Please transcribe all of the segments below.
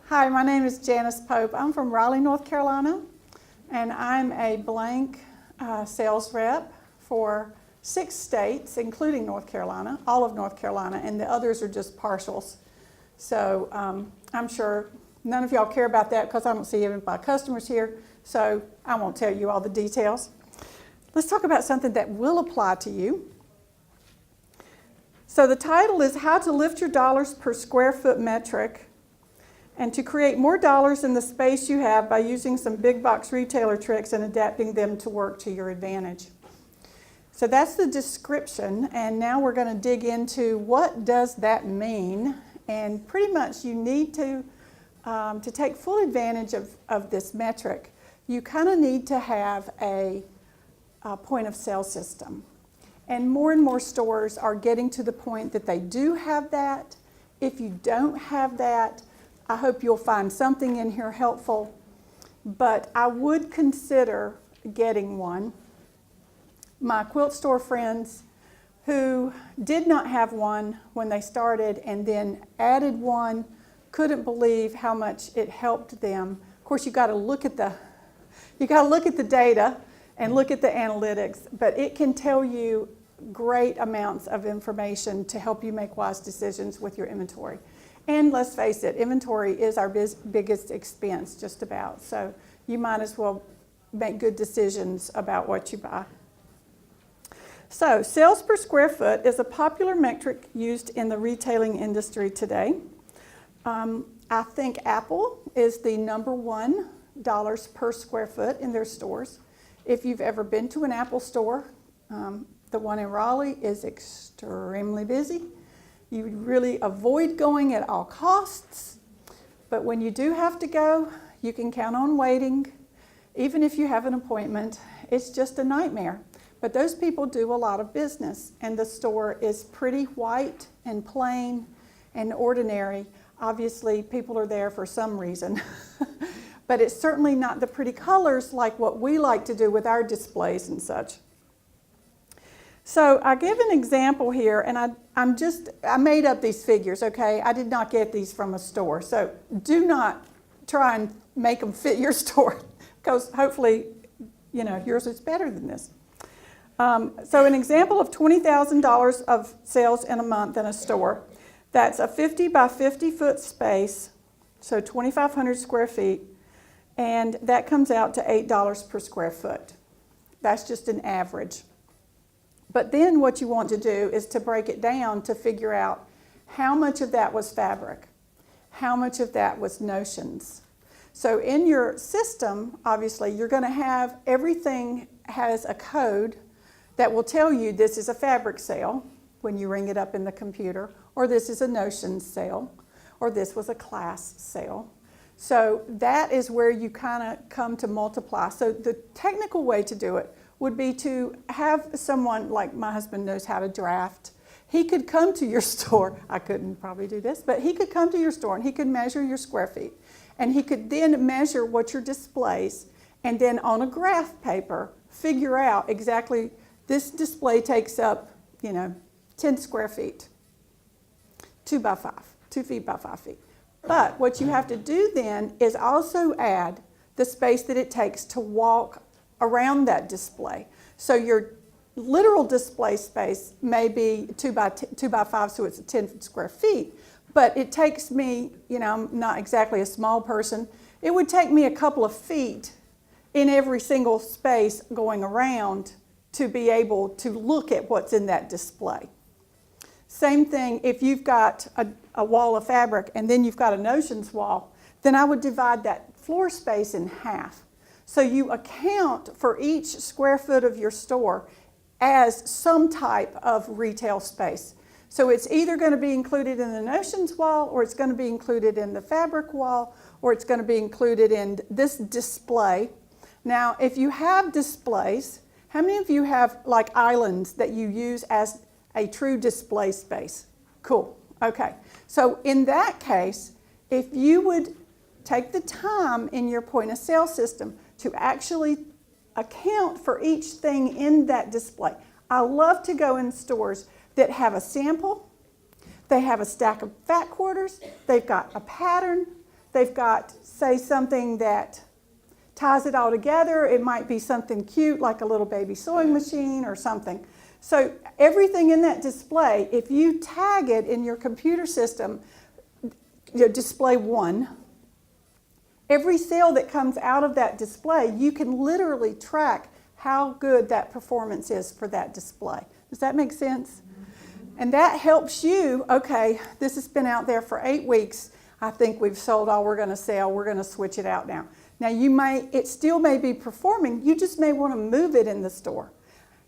Hi, my name is Janice Pope. I'm from Raleigh, North Carolina, and I'm a blank sales rep for 6 states, including North Carolina, all of North Carolina, and the others are just partials. So I'm sure none of y'all care about that because I don't see any of my customers here, so I won't tell you all the details. Let's talk about something that will apply to you. So the title is How to Lift Your Dollars per Square Foot Metric and to create more dollars in the space you have by using some big box retailer tricks and adapting them to work to your advantage. So that's the description, and now we're going to dig into what does that mean. And pretty much you need to take full advantage of this metric, you kind of need to have a point of sale system. And more stores are getting to the point that they do have that. If you don't have that, I hope you'll find something in here helpful, but I would consider getting one. My quilt store friends who did not have one when they started and then added one couldn't believe how much it helped them. Of course, you got to look at the data and look at the analytics, but it can tell you great amounts of information to help you make wise decisions with your inventory. And let's face it, inventory is our biggest expense, just about. So you might as well make good decisions about what you buy. So sales per square foot is a popular metric used in the retailing industry today. I think Apple is the #1 dollars per square foot in their stores. If you've ever been to an Apple store, the one in Raleigh is extremely busy. You would really avoid going at all costs, but when you do have to go, you can count on waiting. Even if you have an appointment, it's just a nightmare. But those people do a lot of business, and the store is pretty white and plain and ordinary. Obviously, people are there for some reason, but it's certainly not the pretty colors like what we like to do with our displays and such. So I give an example here, and I made up these figures, okay? I did not get these from a store, so do not try and make them fit your store, because hopefully, yours is better than this. So an example of $20,000 of sales in a month in a store, that's a 50 by 50 foot space, so 2,500 square feet, and that comes out to $8 per square foot. That's just an average. But then what you want to do is to break it down to figure out how much of that was fabric, how much of that was notions. So in your system, obviously, you're going to have everything has a code that will tell you this is a fabric sale when you ring it up in the computer, or this is a notions sale, or this was a class sale. So that is where you kind of come to multiply. So the technical way to do it would be to have someone, like my husband knows how to draft. He could come to your store. I couldn't probably do this, but he could come to your store and he could measure your square feet. And he could then measure what your displays, and then on a graph paper, figure out exactly this display takes up, 10 square feet, 2 feet by 5 feet. But what you have to do then is also add the space that it takes to walk around that display. So your literal display space may be 2 by 5, so it's 10 square feet. But it takes me, I'm not exactly a small person, it would take me a couple of feet in every single space going around to be able to look at what's in that display. Same thing if you've got a wall of fabric and then you've got a notions wall, then I would divide that floor space in half. So you account for each square foot of your store as some type of retail space. So it's either going to be included in the notions wall, or it's going to be included in the fabric wall, or it's going to be included in this display. Now, if you have displays, how many of you have like islands that you use as a true display space? Cool. Okay. So in that case, if you would take the time in your point of sale system to actually account for each thing in that display. I love to go in stores that have a sample, they have a stack of fat quarters, they've got a pattern, They've got, say, something that ties it all together. It might be something cute like a little baby sewing machine or something. So everything in that display, if you tag it in your computer system, display 1, every sale that comes out of that display, you can literally track how good that performance is for that display. Does that make sense? And that helps you, okay, this has been out there for 8 weeks. I think we've sold all we're going to sell. We're going to switch it out now. Now it still may be performing. You just may want to move it in the store.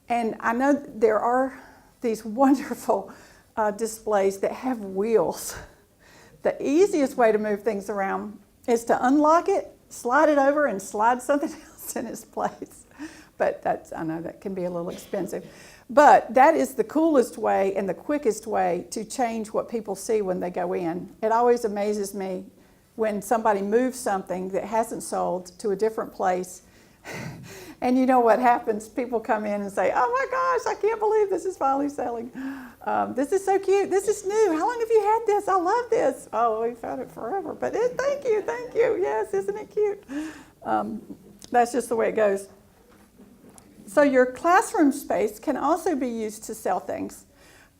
And I know there are these wonderful displays that have wheels. The easiest way to move things around is to unlock it, slide it over, and slide something else in its place. But I know that can be a little expensive. But that is the coolest way and the quickest way to change what people see when they go in. It always amazes me when somebody moves something that hasn't sold to a different place. And you know what happens? People come in and say, oh my gosh, I can't believe this is finally selling. This is so cute. This is new. How long have you had this? I love this. Oh, we've had it forever. But thank you. Yes, isn't it cute? That's just the way it goes. So your classroom space can also be used to sell things.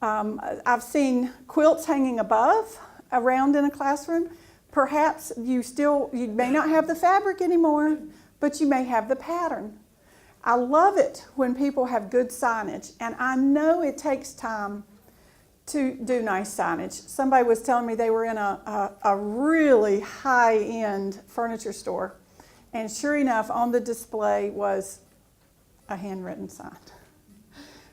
I've seen quilts hanging around in a classroom. Perhaps you may not have the fabric anymore, but you may have the pattern. I love it when people have good signage, and I know it takes time to do nice signage. Somebody was telling me they were in a really high-end furniture store, and sure enough, on the display was a handwritten sign.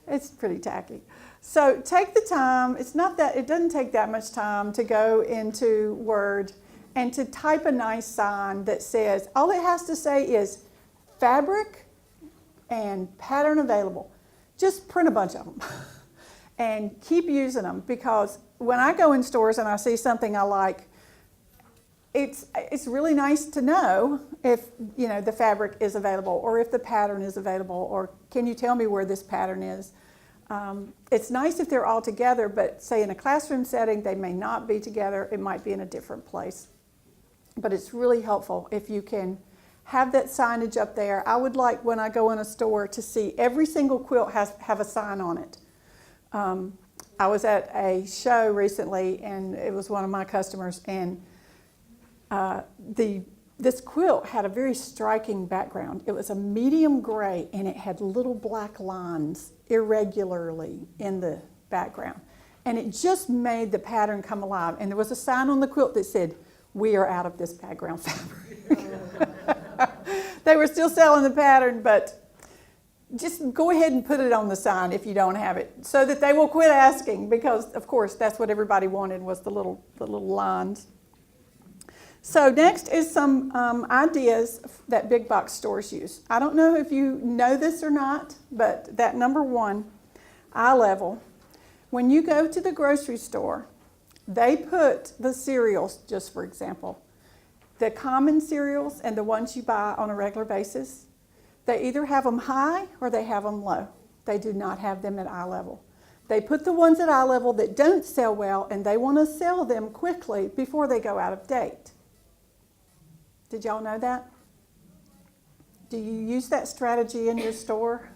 It's pretty tacky. So take the time. It doesn't take that much time to go into Word and to type a nice sign that says, all it has to say is fabric and pattern available. Just print a bunch of them and keep using them, because when I go in stores and I see something I like, it's really nice to know if the fabric is available, or if the pattern is available, or can you tell me where this pattern is? It's nice if they're all together, but say in a classroom setting they may not be together. It might be in a different place. But it's really helpful if you can have that signage up there. I would like, when I go in a store, to see every single quilt have a sign on it. I was at a show recently, and it was one of my customers, and this quilt had a very striking background. It was a medium gray, and it had little black lines irregularly in the background. And it just made the pattern come alive. And there was a sign on the quilt that said, "We are out of this background fabric." They were still selling the pattern, but just go ahead and put it on the sign if you don't have it, so that they will quit asking, because of course that's what everybody wanted, was the little lines. So next is some ideas that big box stores use. I don't know if you know this or not, but that number 1, eye level. When you go to the grocery store, they put the cereals, just for example, the common cereals and the ones you buy on a regular basis, they either have them high or they have them low. They do not have them at eye level. They put the ones at eye level that don't sell well, and they want to sell them quickly before they go out of date. Did y'all know that? Do you use that strategy in your store?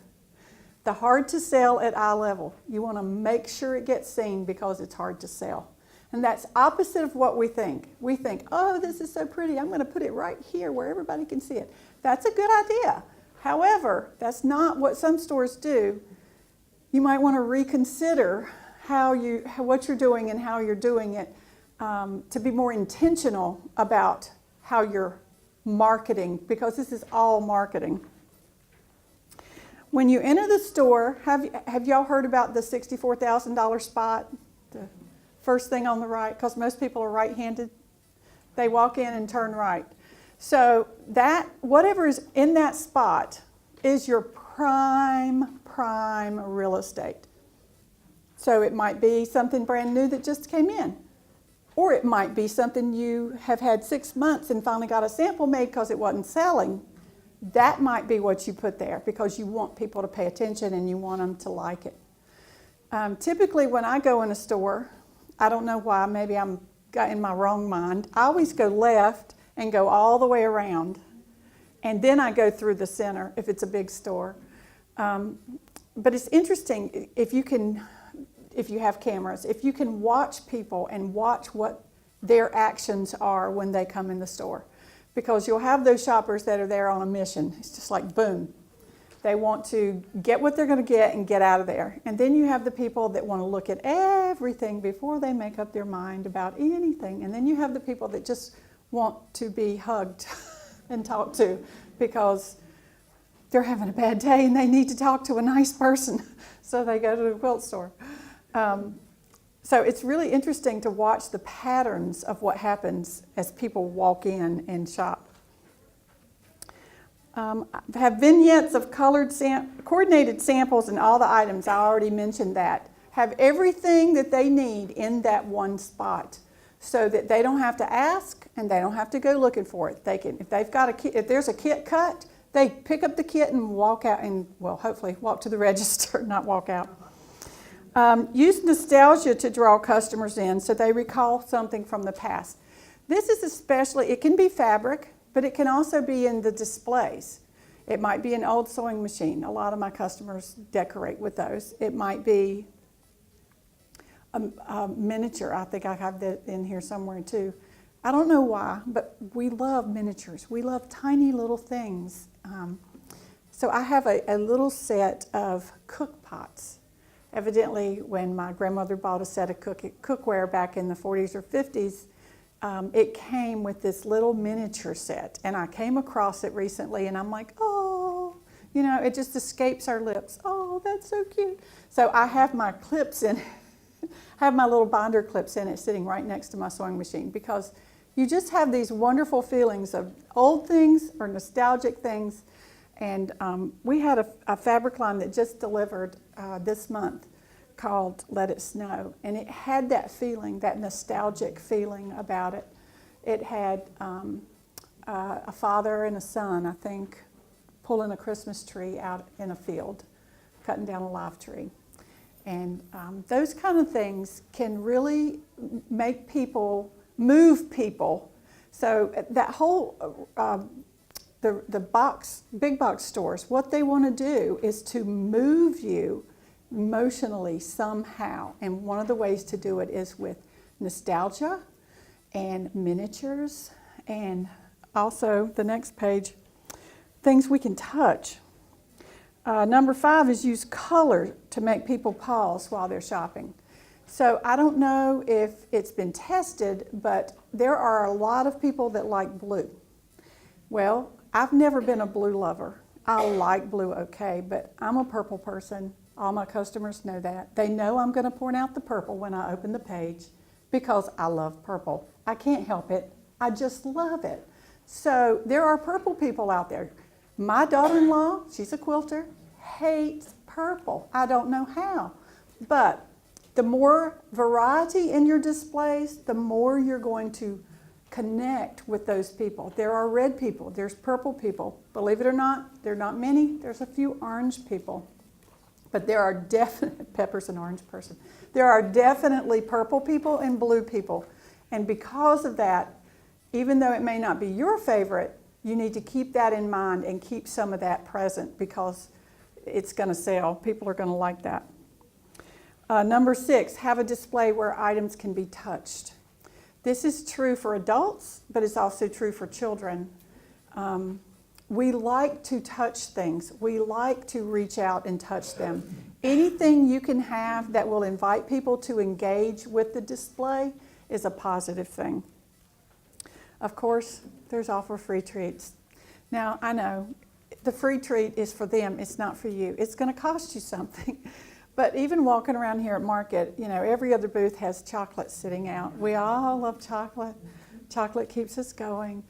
The hard to sell at eye level. You want to make sure it gets seen because it's hard to sell. And that's opposite of what we think. We think, oh, this is so pretty, I'm going to put it right here where everybody can see it. That's a good idea. However, that's not what some stores do. You might want to reconsider what you're doing and how you're doing it, to be more intentional about how you're marketing, because this is all marketing. When you enter the store, have y'all heard about the $64,000 spot? The first thing on the right, because most people are right-handed. They walk in and turn right. So that, whatever is in that spot is your prime real estate. So it might be something brand new that just came in. Or it might be something you have had 6 months and finally got a sample made because it wasn't selling. That might be what you put there because you want people to pay attention and you want them to like it. Typically when I go in a store, I don't know why, maybe I'm in my wrong mind, I always go left and go all the way around. And then I go through the center if it's a big store. But it's interesting if you have cameras, if you can watch people and watch what their actions are when they come in the store. Because you'll have those shoppers that are there on a mission. It's just like boom. They want to get what they're going to get and get out of there. And then you have the people that want to look at everything before they make up their mind about anything. And then you have the people that just want to be hugged and talked to because they're having a bad day and they need to talk to a nice person. So they go to the quilt store. So it's really interesting to watch the patterns of what happens as people walk in and shop. Have vignettes of coordinated samples and all the items. I already mentioned that. Have everything that they need in that one spot so that they don't have to ask and they don't have to go looking for it. They can, if they've got a kit, if there's a kit cut, they pick up the kit and walk out and, well, hopefully walk to the register, not walk out. Use nostalgia to draw customers in so they recall something from the past. This is especially, it can be fabric, but it can also be in the displays. It might be an old sewing machine. A lot of my customers decorate with those. It might be a miniature. I think I have that in here somewhere too. I don't know why, but we love miniatures. We love tiny little things. So I have a little set of cook pots. Evidently, when my grandmother bought a set of cookware back in the 40s or 50s, it came with this little miniature set. And I came across it recently, and I'm like, oh, you know, it just escapes our lips. Oh, that's so cute. So I have my clips in it. I have my little binder clips in it sitting right next to my sewing machine because you just have these wonderful feelings of old things or nostalgic things. And we had a fabric line that just delivered this month called Let It Snow. And it had that feeling, that nostalgic feeling about it. It had a father and a son, I think, pulling a Christmas tree out in a field, cutting down a live tree. And those kind of things can really make people, move people. So that whole the big box stores, what they want to do is to move you emotionally somehow. And one of the ways to do it is with nostalgia and miniatures and also the next page, things we can touch. Number 5 is use color to make people pause while they're shopping. So I don't know if it's been tested, but there are a lot of people that like blue. Well, I've never been a blue lover. I like blue okay, but I'm a purple person. All my customers know that. They know I'm going to point out the purple when I open the page because I love purple. I can't help it. I just love it. So there are purple people out there. My daughter-in-law, she's a quilter, hates purple. I don't know how. But the more variety in your displays, the more you're going to connect with those people. There are red people, there's purple people. Believe it or not, there are not many. There's a few orange people. But there are definitely, Pepper's an orange person. There are definitely purple people and blue people. And because of that, even though it may not be your favorite, you need to keep that in mind and keep some of that present because it's going to sell. People are going to like that. Number 6, have a display where items can be touched. This is true for adults, but it's also true for children. We like to touch things. We like to reach out and touch them. Anything you can have that will invite people to engage with the display is a positive thing. Of course, there's offer free treats. Now, I know the free treat is for them. It's not for you. It's going to cost you something. But even walking around here at market, you know, every other booth has chocolate sitting out. We all love chocolate. Chocolate keeps us going.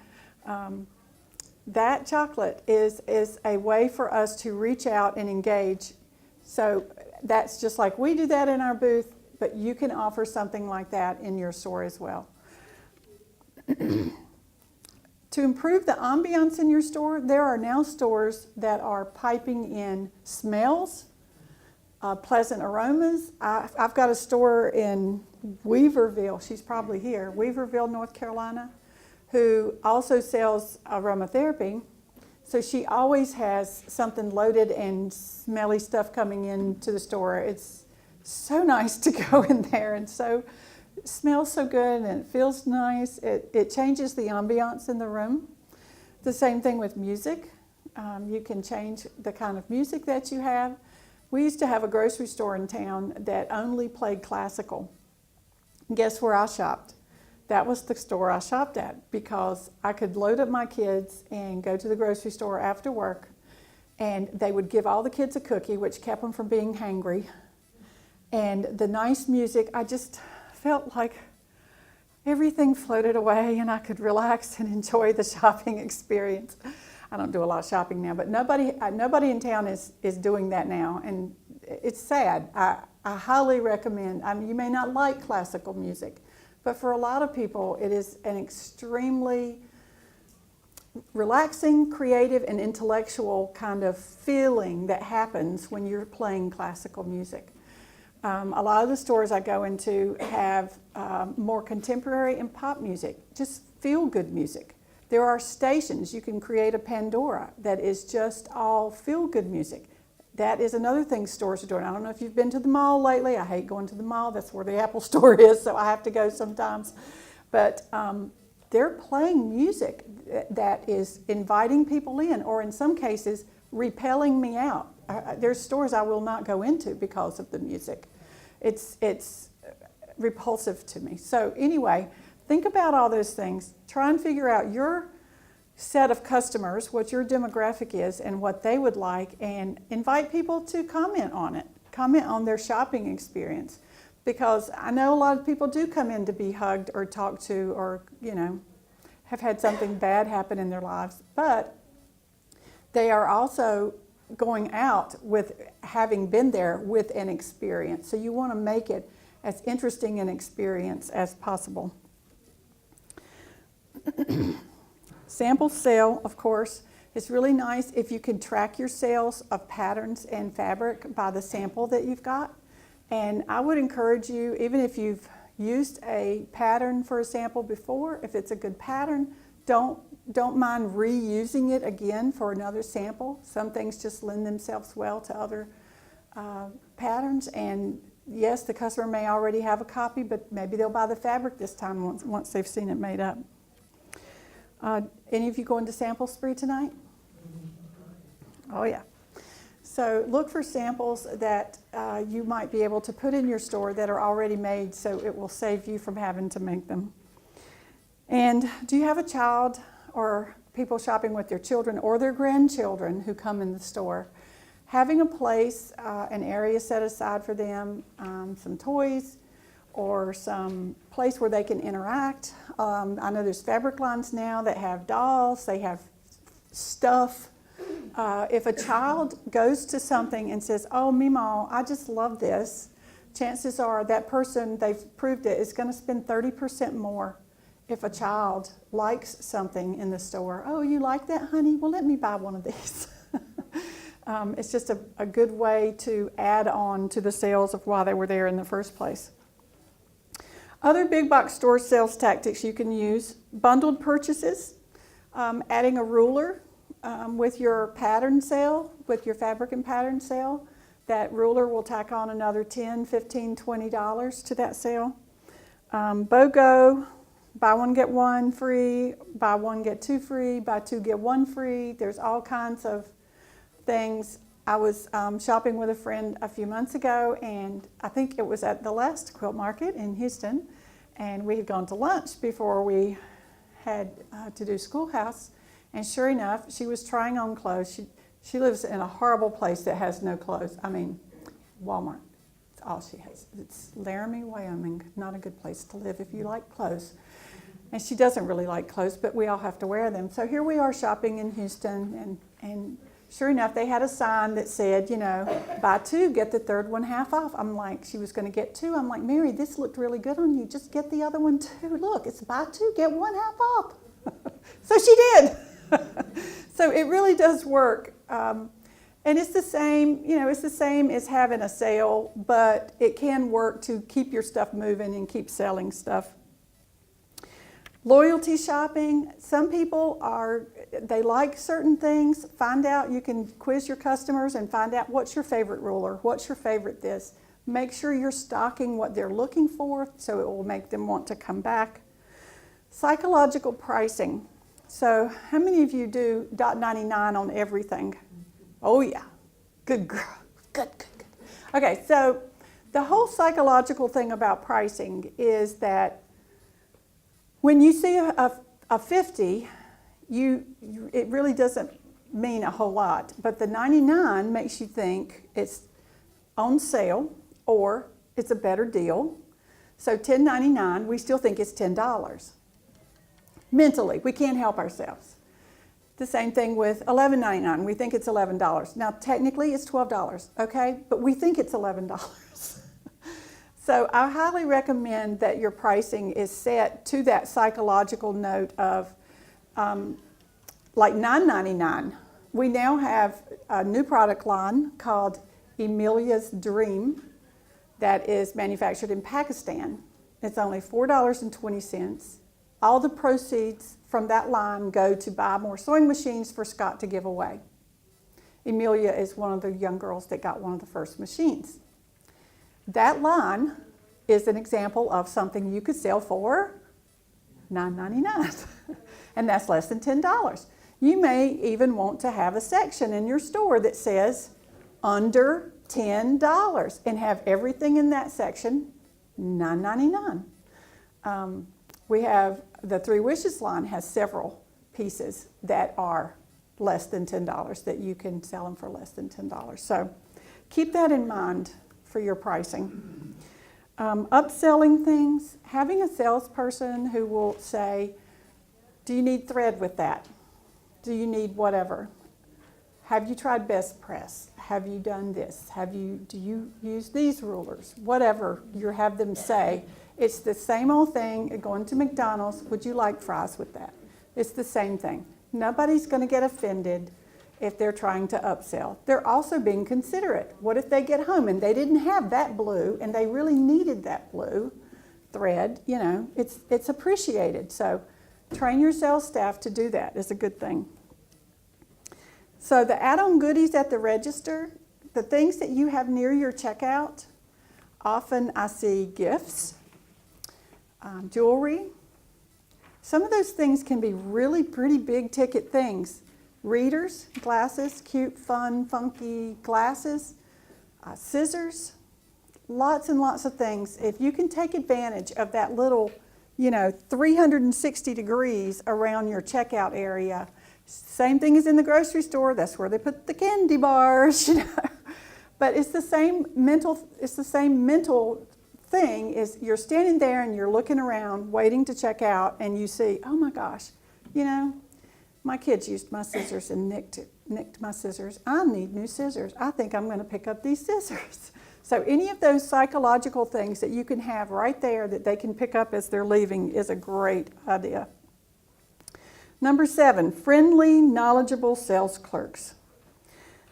That chocolate is a way for us to reach out and engage. So that's just like we do that in our booth, but you can offer something like that in your store as well. To improve the ambiance in your store, there are now stores that are piping in smells, pleasant aromas. I've got a store in Weaverville, she's probably here, Weaverville, North Carolina, who also sells aromatherapy. So she always has something loaded and smelly stuff coming into the store. It's so nice to go in there, and so it smells so good and it feels nice. It changes the ambiance in the room. The same thing with music. You can change the kind of music that you have. We used to have a grocery store in town that only played classical. Guess where I shopped? That was the store I shopped at, because I could load up my kids and go to the grocery store after work, and they would give all the kids a cookie, which kept them from being hangry. And the nice music, I just felt like everything floated away and I could relax and enjoy the shopping experience. I don't do a lot of shopping now, but nobody in town is doing that now, and it's sad. I highly recommend. I mean, you may not like classical music, but for a lot of people, it is an extremely relaxing, creative, and intellectual kind of feeling that happens when you're playing classical music. A lot of the stores I go into have more contemporary and pop music, just feel-good music. There are stations. You can create a Pandora that is just all feel-good music. That is another thing stores are doing. I don't know if you've been to the mall lately. I hate going to the mall. That's where the Apple store is, so I have to go sometimes. But they're playing music that is inviting people in, or in some cases, repelling me out. There's stores I will not go into because of the music. It's repulsive to me. So anyway, think about all those things. Try and figure out your set of customers, what your demographic is and what they would like, and invite people to comment on it. Comment on their shopping experience. Because I know a lot of people do come in to be hugged or talked to, or, you know, have had something bad happen in their lives, but they are also going out with having been there with an experience. So you want to make it as interesting an experience as possible. Sample sale, of course, is really nice if you can track your sales of patterns and fabric by the sample that you've got. And I would encourage you, even if you've used a pattern for a sample before, if it's a good pattern, don't mind reusing it again for another sample. Some things just lend themselves well to other patterns. And yes, the customer may already have a copy, but maybe they'll buy the fabric this time once they've seen it made up. Any of you going to sample spree tonight? Oh yeah. So look for samples that you might be able to put in your store that are already made, so it will save you from having to make them. And do you have a child or people shopping with their children or their grandchildren who come in the store? Having a place, an area set aside for them, some toys, or some place where they can interact. I know there's fabric lines now that have dolls, they have stuff. If a child goes to something and says, "Oh, Meemaw, I just love this," chances are that person, they've proved it, is going to spend 30% more if a child likes something in the store. "Oh, you like that, honey? Well, let me buy one of these." It's just a good way to add on to the sales of why they were there in the first place. Other big box store sales tactics you can use: bundled purchases, adding a ruler with your pattern sale, with your fabric and pattern sale. That ruler will tack on another $10, $15, $20 to that sale. BOGO, buy one get one free, buy one get two free, buy two get one free. There's all kinds of things. I was shopping with a friend a few months ago, and I think it was at the last quilt market in Houston, and we had gone to lunch before we had to do Schoolhouse, and sure enough, she was trying on clothes. She lives in a horrible place that has no clothes. I mean, Walmart. It's all she has. It's Laramie, Wyoming. Not a good place to live if you like clothes. And she doesn't really like clothes, but we all have to wear them. So here we are shopping in Houston, and sure enough, they had a sign that said, you know, buy two, get the third one half off. I'm like, she was going to get two. I'm like, "Mary, this looked really good on you. Just get the other one too. Look, it's buy two, get one half off." So she did. So it really does work. And it's the same, you know, it's the same as having a sale, but it can work to keep your stuff moving and keep selling stuff. Loyalty shopping, some people they like certain things. Find out, you can quiz your customers and find out what's your favorite ruler, what's your favorite this. Make sure you're stocking what they're looking for so it will make them want to come back. Psychological pricing. So how many of you do $.99 on everything? Oh yeah, good girl, good. Okay, so the whole psychological thing about pricing is that when you see a 50, it really doesn't mean a whole lot, but the 99 makes you think it's on sale or it's a better deal. So $10.99, we still think it's $10. Mentally, we can't help ourselves. The same thing with $11.99. We think it's $11. Now, technically, it's $12, okay? But we think it's $11. So I highly recommend that your pricing is set to that psychological note of like $9.99. We now have a new product line called Emilia's Dream that is manufactured in Pakistan. It's only $4.20. All the proceeds from that line go to buy more sewing machines for Scott to give away. Emilia is one of the young girls that got one of the first machines. That line is an example of something you could sell for $9.99, and that's less than $10. You may even want to have a section in your store that says under $10 and have everything in that section $9.99. We have the Three Wishes line has several pieces that are less than $10 that you can sell them for less than $10. So keep that in mind for your pricing. Upselling things, having a salesperson who will say, do you need thread with that? Do you need whatever? Have you tried Best Press? Have you done this? Do you use these rulers? Whatever you have them say. It's the same old thing, going to McDonald's, would you like fries with that? It's the same thing. Nobody's going to get offended if they're trying to upsell. They're also being considerate. What if they get home and they didn't have that blue and they really needed that blue thread? You know, it's appreciated. So train your sales staff to do that is a good thing. So the add-on goodies at the register, the things that you have near your checkout, often I see gifts, jewelry. Some of those things can be really pretty big ticket things. Readers, glasses, cute, fun, funky glasses, scissors, lots and lots of things. If you can take advantage of that little, 360 degrees around your checkout area, same thing as in the grocery store, that's where they put the candy bars, But it's the same mental thing is you're standing there and you're looking around waiting to check out and you see, oh my gosh, my kids used my scissors and nicked my scissors. I need new scissors. I think I'm going to pick up these scissors. So any of those psychological things that you can have right there that they can pick up as they're leaving is a great idea. Number 7, friendly, knowledgeable sales clerks.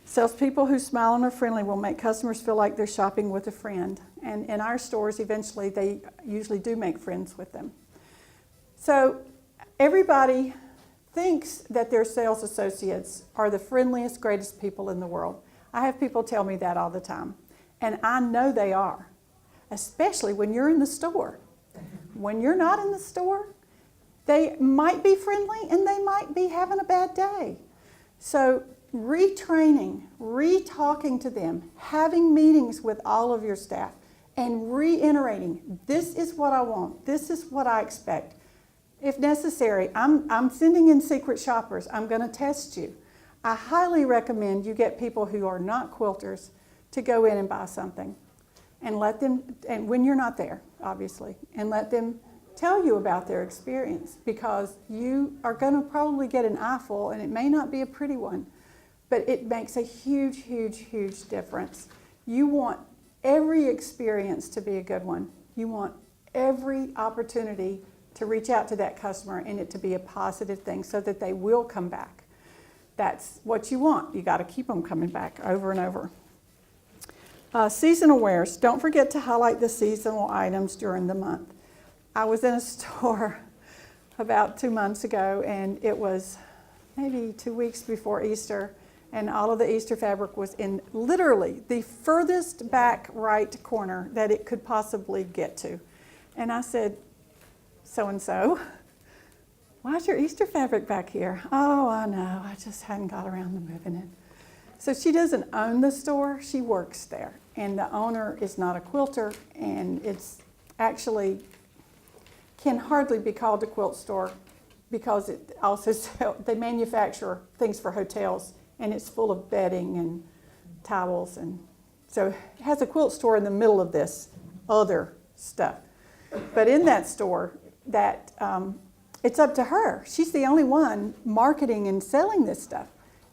Salespeople who smile and are friendly will make customers feel like they're shopping with a friend. And in our stores, eventually, they usually do make friends with them. So everybody thinks that their sales associates are the friendliest, greatest people in the world. I have people tell me that all the time. And I know they are, especially when you're in the store. When you're not in the store, they might be friendly and they might be having a bad day. So retraining, re-talking to them, having meetings with all of your staff, and reiterating, this is what I want, this is what I expect. If necessary, I'm sending in secret shoppers. I'm going to test you. I highly recommend you get people who are not quilters to go in and buy something and let them, and when you're not there, obviously, and let them tell you about their experience, because you are going to probably get an eyeful and it may not be a pretty one, but it makes a huge, huge, huge difference. You want every experience to be a good one. You want every opportunity to reach out to that customer and it to be a positive thing so that they will come back. That's what you want. You got to keep them coming back over and over. Seasonal wares. Don't forget to highlight the seasonal items during the month. I was in a store about 2 months ago, and it was maybe 2 weeks before Easter, and all of the Easter fabric was in literally the furthest back right corner that it could possibly get to. And I said, so-and-so, why's your Easter fabric back here? Oh, I know, I just hadn't got around to moving it. So she doesn't own the store, she works there. And the owner is not a quilter, and it's actually can hardly be called a quilt store because it also they manufacture things for hotels, and it's full of bedding and towels, and so it has a quilt store in the middle of this other stuff. But in that store, that it's up to her. She's the only one marketing and selling this stuff,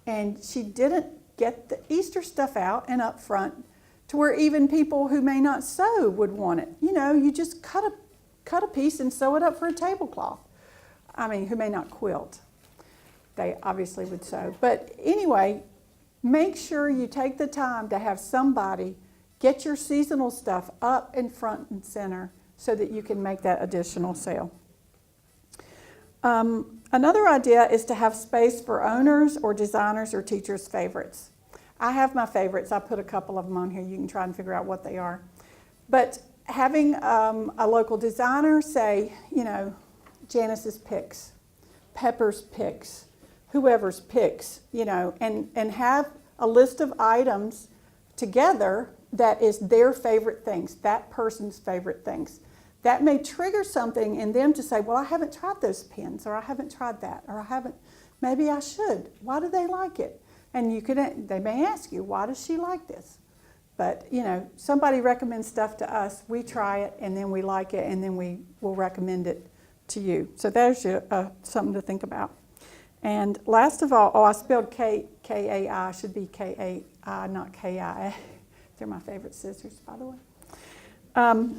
and she didn't get the Easter stuff out and up front to where even people who may not sew would want it. You know, you just cut a piece and sew it up for a tablecloth. I mean, who may not quilt. They obviously would sew. But anyway, make sure you take the time to have somebody get your seasonal stuff up in front and center so that you can make that additional sale. Another idea is to have space for owners or designers or teachers' favorites. I have my favorites. I put a couple of them on here. You can try and figure out what they are. But having a local designer say, you know, Janice's picks, Pepper's picks, whoever's picks, you know, and have a list of items together that is their favorite things, that person's favorite things. That may trigger something in them to say, well, I haven't tried those pins, or I haven't tried that, or maybe I should. Why do they like it? And they may ask you, why does she like this? But, you know, somebody recommends stuff to us, we try it, and then we like it, and then we will recommend it to you. So there's something to think about. And last of all, I spelled K-A-I, should be K-A-I, not K-I. They're my favorite scissors, by the way.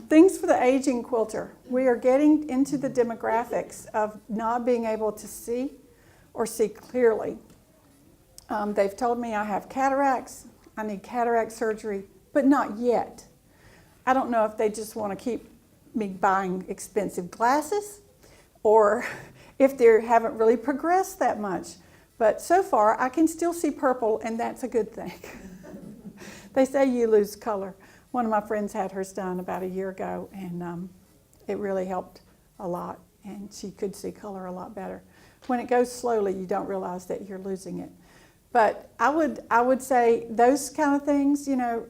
Things for the aging quilter. We are getting into the demographics of not being able to see or see clearly. They've told me I have cataracts, I need cataract surgery, but not yet. I don't know if they just want to keep me buying expensive glasses or if they haven't really progressed that much. But so far, I can still see purple, and that's a good thing. They say you lose color. One of my friends had hers done about a year ago, and it really helped a lot, and she could see color a lot better. When it goes slowly, you don't realize that you're losing it. But I would say those kind of things, you know,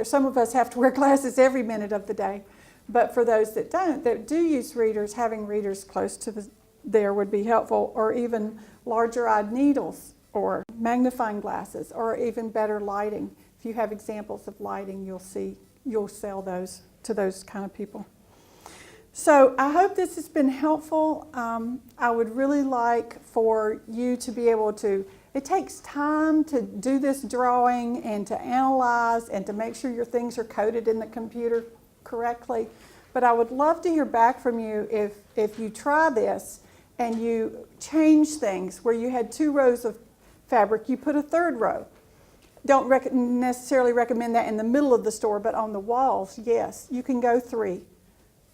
some of us have to wear glasses every minute of the day. But for those that don't, that do use readers, having readers close to there would be helpful, or even larger-eyed needles, or magnifying glasses, or even better lighting. If you have examples of lighting, you'll sell those to those kind of people. So I hope this has been helpful. I would really like for you to be able to, it takes time to do this drawing and to analyze and to make sure your things are coded in the computer correctly. But I would love to hear back from you if you try this and you change things where you had 2 rows of fabric, you put a 3rd row. Don't necessarily recommend that in the middle of the store, but on the walls, yes, you can go 3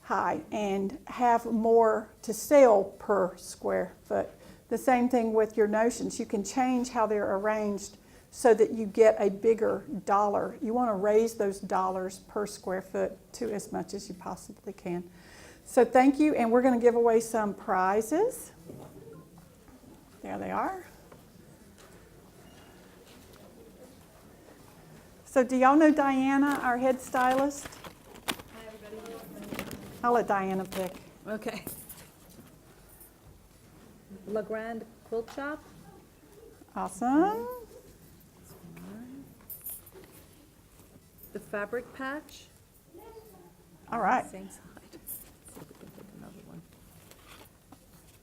high and have more to sell per square foot. The same thing with your notions. You can change how they're arranged so that you get a bigger dollar. You want to raise those dollars per square foot to as much as you possibly can. So thank you, and we're going to give away some prizes. There they are. So do y'all know Diana, our head stylist? Hi, everybody. I'll let Diana pick. Okay. La Grande Quilt Shop. Awesome. The Fabric Patch. All right. Thanks.